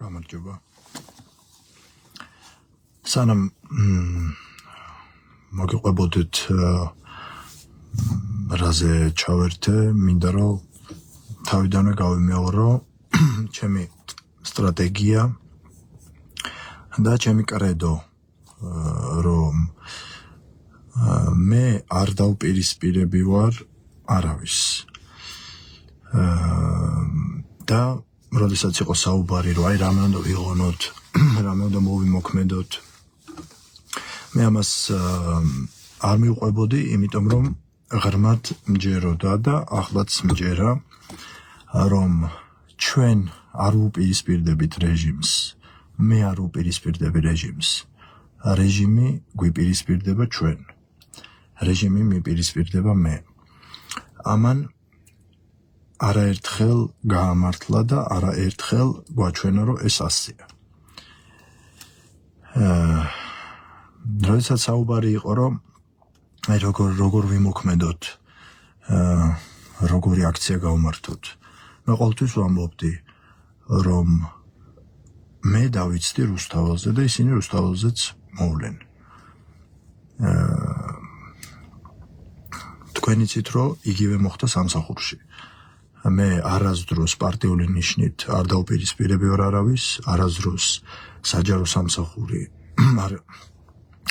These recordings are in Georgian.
გამარჯობა. სანამ მოგიყვებოდეთ რაზე ჩავერთე, მინდა რომ თავიდანვე გავიმეორო ჩემი სტრატეგია და ჩემი კრედო, რომ მე არ დავპირისპირები ვარ არავის. და როდესაც იყო საუბარი, რომ აი რამე უნდა ვიღონოთ, რამე უნდა მოვიმოქმედოთ, მე ამას არ მივყვებოდი, იმიტომ რომ ღრმად მჯეროდა და ახლაც მჯერა, რომ ჩვენ არ ვუპირისპირდებით რეჟიმს, მე არ ვუპირისპირდები რეჟიმს, რეჟიმი გვიპირისპირდება ჩვენ, რეჟიმი მიპირისპირდება მე. ამან არაერთხელ გაამართლა და არაერთხელ გვაჩვენა, რომ ეს ასეა. როდესაც საუბარი იყო, რომ აი როგორ ვიმოქმედოთ, როგორი აქცია გავმართოთ, მე ყოველთვის ვამბობდი, რომ მე დავიცდი რუსთაველზე და ისინი რუსთაველზეც მოვლენ. თქვენ იცით, რომ იგივე მოხდა სამსახურში. მე არასდროს პარტიული ნიშნით არ დავპირისპირები ვარ არავის, არასდროს საჯარო სამსახური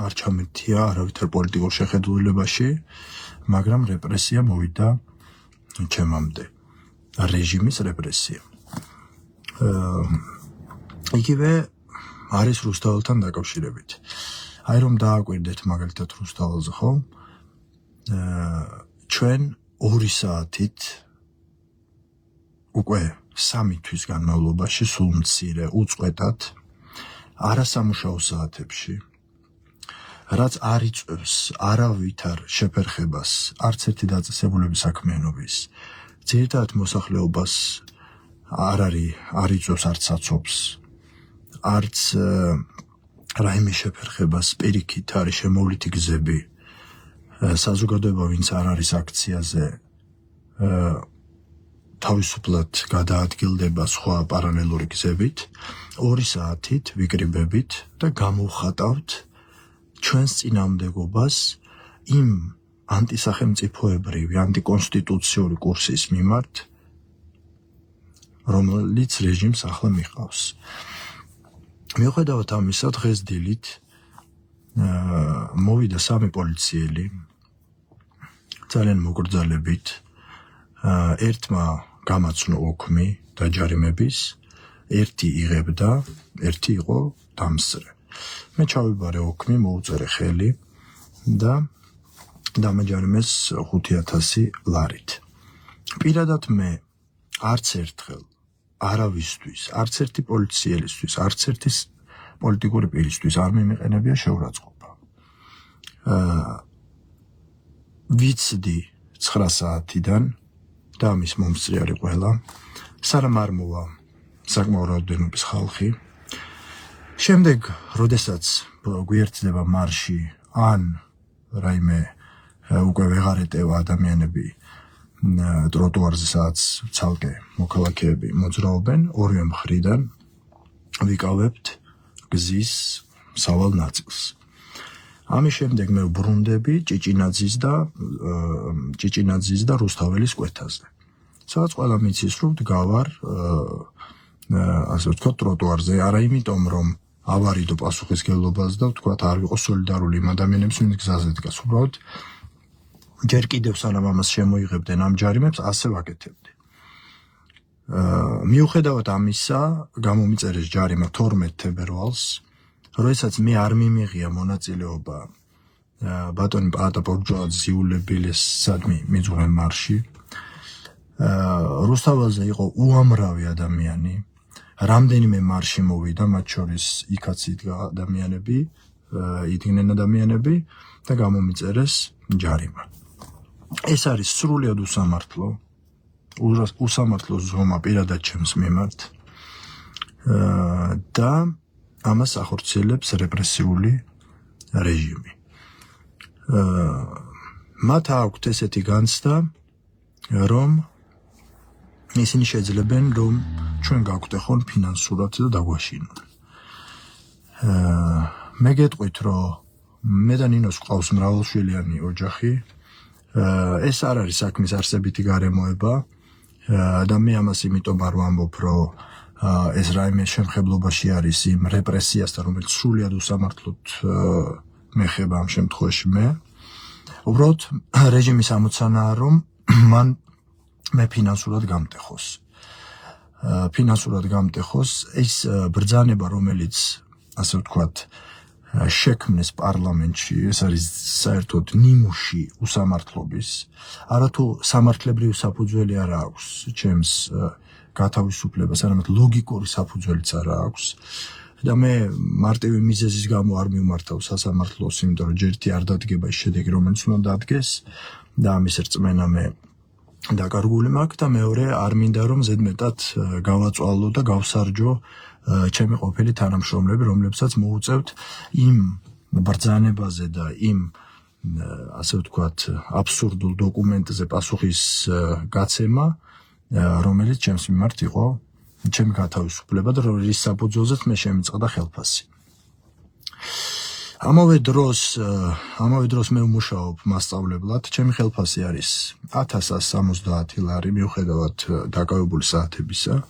არ ჩამეთია არავითარ პოლიტიკურ შეხედულებაში, მაგრამ რეპრესია მოვიდა ჩემამდე, რეჟიმის რეპრესია. იგივე არის რუსთაველთან დაკავშირებით. აი რომ დააკვირდეთ მაგალითად რუსთაველზე, ხო? ჩვენ 2 საათით უკვე 3 თვის განმავლობაში სულ მცირე უწყვეტად არასამუშაო საათებში, რაც არ იწვევს არავითარ შეფერხებას არც ერთი დაწესებულების საქმიანობის, ძირითადად მოსახლეობას არ იწვევს არც საცობს, არც რაიმე შეფერხებას, პირიქით არის შემოვლითი გზები, საზოგადოება ვინც არ არის აქციაზე, თავისუფლად გადაადგილდება სხვა პარალელური გზებით, 2 საათით ვიკრიბებით და გამოვხატავთ ჩვენს წინააღმდეგობას იმ ანტისახელმწიფოებრივი, ანტიკონსტიტუციური კურსის მიმართ, რომელიც რეჟიმს ახლა მიყავს. მიუხედავად ამისა, დღეს დილით მოვიდა 3 პოლიციელი, ძალიან მოგრძალებით, ერთმა გამაცნო ოქმი დაჯარიმების, ერთი იღებდა, ერთი იყო დამსწრე. მე ჩავიბარე ოქმი, მოუწერე ხელი და დამაჯარიმეს 5,000 ლარით. პირადად მე არც ერთხელ არავისთვის, არც ერთი პოლიციელისთვის, არც ერთი პოლიტიკური პირისთვის არ მიმიყენებია შეურაცხყოფა. ვიცდი 9 საათიდან და ამის მომსწრე არის ყველა, სანამ არ მოვა საკმაო რაოდენობის ხალხი. შემდეგ, როდესაც გვიერთდება მარში, ან რაიმე უკვე ვეღარ ეტევა ადამიანები ტროტუარზე, სადაც ცალკე მოქალაქეები მოძრაობენ, ორივე მხრიდან ვიკავებთ გზის სავალ ნაწილს. ამის შემდეგ მე ვბრუნდები ჭიჭინაძის და რუსთაველის კვეთაზე, სადაც ყველა მიცის, რომ დგავარ ასე ვთქვათ ტროტუარზე, არა იმიტომ, რომ ავარიდო პასუხისმგებლობას და ვთქვათ არ ვიყო სოლიდარული იმ ადამიანებს, ვინც გზაზე დგას, უბრალოდ ჯერ კიდევ სანამ ამას შემოიღებდნენ ამ ჯარიმებს, ასე ვაკეთებდი. მიუხედავად ამისა, გამომიწერეს ჯარიმა 12 თებერვალს, როდესაც მე არ მიმიღია მონაწილეობა ბატონი პაატა პორჯოაძის იულებილესადმი მიძღვნილ მარში. რუსთაველზე იყო უამრავი ადამიანი, რამდენიმე მარში მოვიდა, მათ შორის იქაც იდგა ადამიანები, იდგნენ ადამიანები და გამომიწერეს ჯარიმა. ეს არის სრულიად უსამართლო ზომა პირადად ჩემს მიმართ და ამას ახორციელებს რეპრესიული რეჟიმი. მათ აქვთ ესეთი განცდა, რომ ისინი შეძლებენ, რომ ჩვენ გაგვტეხონ ფინანსურად და დაგვაშინონ. მე გეტყვით, რომ მე და ნინოს გვყავს მრავალშვილიანი ოჯახი. ეს არ არის საქმის არსებითი გარემოება და მე ამას იმიტომ არ ვამბობ, რომ ეს რაიმე შემხებლობაში არის იმ რეპრესიასთან, რომელიც სრულად უსამართლოდ მეხება ამ შემთხვევაში მე. უბრალოდ რეჟიმის ამოცანაა, რომ მე ფინანსურად გამტეხოს. ის ბრძანება, რომელიც ასე ვთქვათ, შექმნეს პარლამენტში, ეს არის საერთოდ ნიმუში უსამართლობის. არათუ სამართლებრივი საფუძველი არ აქვს ჩემს გათავისუფლებას, არამედ ლოგიკური საფუძველიც არ აქვს. და მე მარტივი მიზეზის გამო არ მიმართავ სასამართლოს, იმიტომ რომ ჯერთი არ დადგება ის შედეგი, რომელიც უნდა დადგეს და ამის რწმენა მე დაკარგული მაქვს და მეორე არ მინდა რომ ზედმეტად გავაწვალო და გავსარჯო ჩემი ყოფილი თანამშრომლები, რომლებსაც მოუწევთ იმ ბრძანებაზე და იმ ასე ვთქვათ აბსურდულ დოკუმენტზე პასუხის გაცემა, რომელიც ჩემს მიმართ იყო ჩემი გათავისუფლება და რის საფუძველზეც მე შემიწყდა ხელფასი. ამავე დროს მე ვმუშაობ მასწავლებლად, ჩემი ხელფასი არის 1170 ლარი მიუხედავად დაკავებული საათებისა.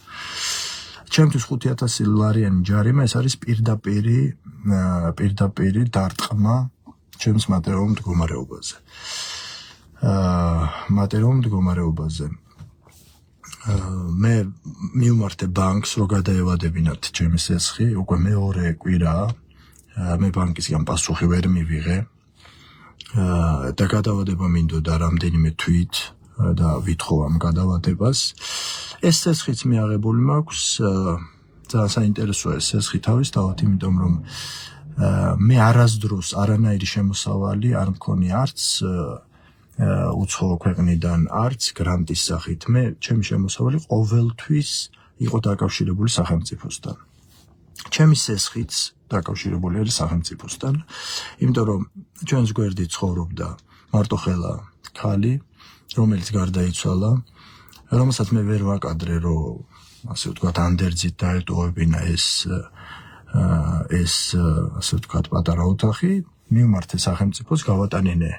ჩემთვის 5000 ლარიანი ჯარიმა ეს არის პირდაპირი დარტყმა ჩემს მატერიალურ მდგომარეობაზე. მე მივმართე ბანკს, რომ გადაევადებინათ ჩემი სესხი, უკვე მეორე კვირაა. მე ბანკისგან პასუხი ვერ მივიღე და გადავადება მინდოდა რამდენიმე თვით და ვითხოვ ამ გადავადებას. ეს სესხიც მიაღებული მაქვს, ძალიან საინტერესოა ეს სესხი თავისთავად, იმიტომ რომ მე არასდროს არანაირი შემოსავალი არ მქონია არც უცხო ქვეყნიდან, არც გრანტის სახით. მე ჩემი შემოსავალი ყოველთვის იყო დაკავშირებული სახელმწიფოსთან. ჩემი სესხიც დაკავშირებული არის სახელმწიფოსთან, იმიტომ რომ ჩვენს გვერდით ცხოვრობდა მარტოხელა ქალი, რომელიც გარდაიცვალა, რომელსაც მე ვერ ვაკადრე, რომ ასე ვთქვათ ანდერძით დაეტოვებინა ეს ასე ვთქვათ პატარა ოთახი, მივმართე სახელმწიფოს, გავატანინე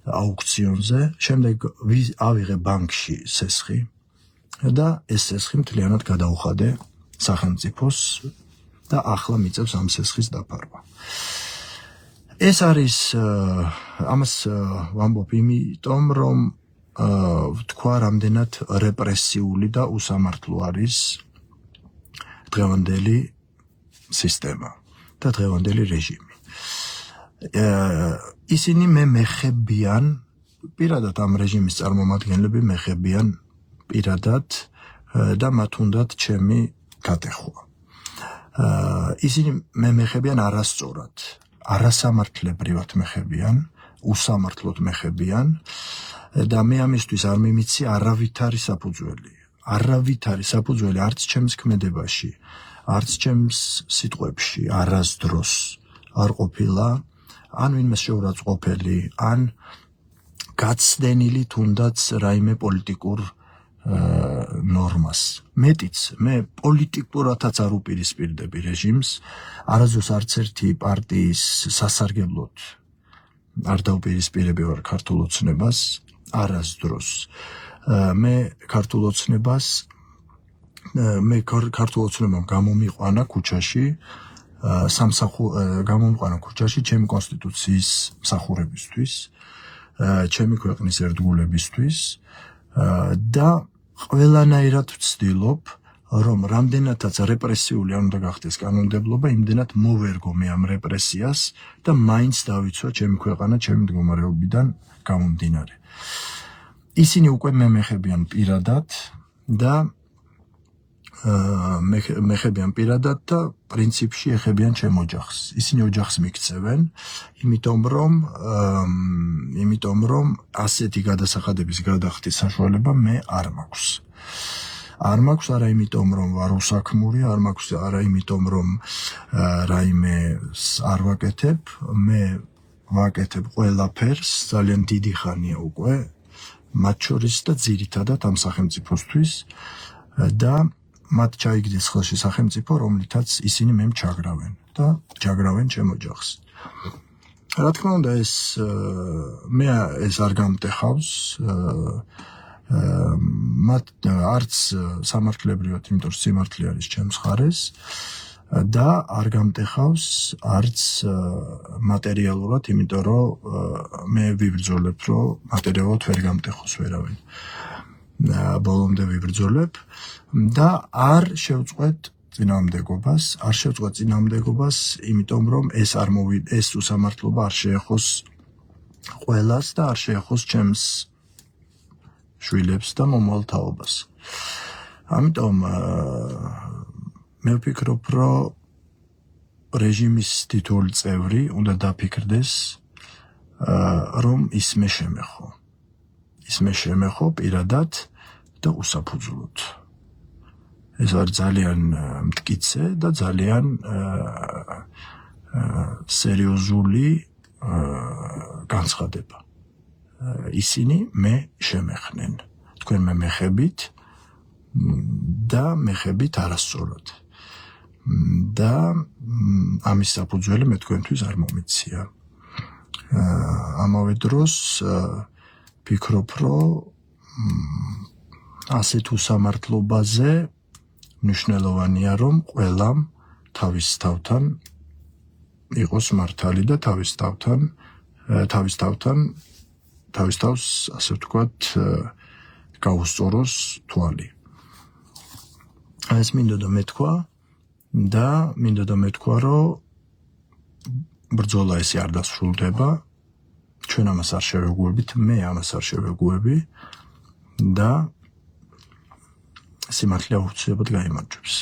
აუქციონზე, შემდეგ ავიღე ბანკში სესხი და ეს სესხი მთლიანად გადაუხადე სახელმწიფოს და ახლა მიწევს ამ სესხის დაფარვა. ეს არის ამას ვამბობ იმიტომ, რომ ვთქვა რამდენად რეპრესიული და უსამართლო არის დღევანდელი სისტემა და დღევანდელი რეჟიმი. ისინი მეხებიან პირადად ამ რეჟიმის წარმომადგენლები მეხებიან პირადად და მათ უნდათ ჩემი გატეხვა. ისინი მეხებიან არასწორად, არასამართლებრივად მეხებიან, უსამართლოდ მეხებიან და მე ამისთვის არ მიმიცი არავითარი საფუძველი არც ჩემს ქმედებაში, არც ჩემს სიტყვებში არასდროს არ ყოფილა, ან ვინმე შეურაცხყოფელი, ან გაცდენილი თუნდაც რაიმე პოლიტიკურ ნორმას. მეტიც, მე პოლიტიკურათაც არ უპირისპირდები რეჟიმს, არასდროს არც ერთი პარტიის სასარგებლოდ არ დაუპირისპირები ვარ ქართულ ოცნებას, არასდროს. მე ქართულ ოცნებამ გამომიყვანა ქუჩაში, გამომიყვანა ქუჩაში ჩემი კონსტიტუციის მსახურებისთვის, ჩემი ქვეყნის ერთგულებისთვის და ყველანაირად ვცდილობ, რომ რამდენადაც რეპრესიული არ უნდა გახდეს კანონმდებლობა, იმდენად მოვერგო მე ამ რეპრესიას და მაინც დავიცვა ჩემი ქვეყანა ჩემი მდგომარეობიდან გამომდინარე. ისინი უკვე მეხებიან პირადად და პრინციპში ეხებიან ჩემ ოჯახს. ისინი ოჯახს მიქცევენ, იმიტომ რომ ასეთი გადასახადების გადახდის საშუალება მე არ მაქვს. არ მაქვს არა იმიტომ რომ ვარ უსაქმური, არ მაქვს არა იმიტომ რომ რაიმე არ ვაკეთებ, მე ვაკეთებ ყველაფერს ძალიან დიდი ხანია უკვე, მათ შორის და ძირითადად ამ სახელმწიფოსთვის და მათ ჩაიგდეს ხელში სახელმწიფო, რომლითაც ისინი მემ ჩაგრავენ და ჩაგრავენ ჩემ ოჯახს. რა თქმა უნდა, ეს არ გამტეხავს მათ არც სამართლებრივად, იმიტომ რომ სიმართლე არის ჩემს მხარეს და არ გამტეხავს არც მატერიალურად, იმიტომ რომ მე ვიბრძოლებ, რომ მატერიალურად ვერ გამტეხოს ვერავინ. ბოლომდე ვიბრძოლებ და არ შევწყვეტ წინააღმდეგობას, იმიტომ რომ ეს უსამართლობა არ შეეხოს ყველას და არ შეეხოს ჩემს შვილებს და მომავალ თაობას. ამიტომ მე ვფიქრობ, რომ რეჟიმის თითოეული წევრი უნდა დაფიქრდეს, რომ ისმე შემეხო პირადად და უსაფუძვლოდ. ეს არის ძალიან მტკიცე და ძალიან სერიოზული განცხადება. ისინი მე შემეხნენ, თქვენ მე მეხებით და მეხებით არასწორად. და ამის საფუძველი მე თქვენთვის არ მომიცია. ამავე დროს ვფიქრობ, რომ ასეთ უსამართლობაზე მნიშვნელოვანია, რომ ყველამ თავის თავთან იყოს მართალი და თავის თავს, ასე ვთქვათ, გაუსწოროს თვალი. ეს მინდოდა მეთქვა, რომ ბრძოლა ესე არ დასრულდება, ჩვენ ამას არ შევეგუებით, მე ამას არ შევეგუები და სიმართლე აუცილებლად გაიმარჯვებს.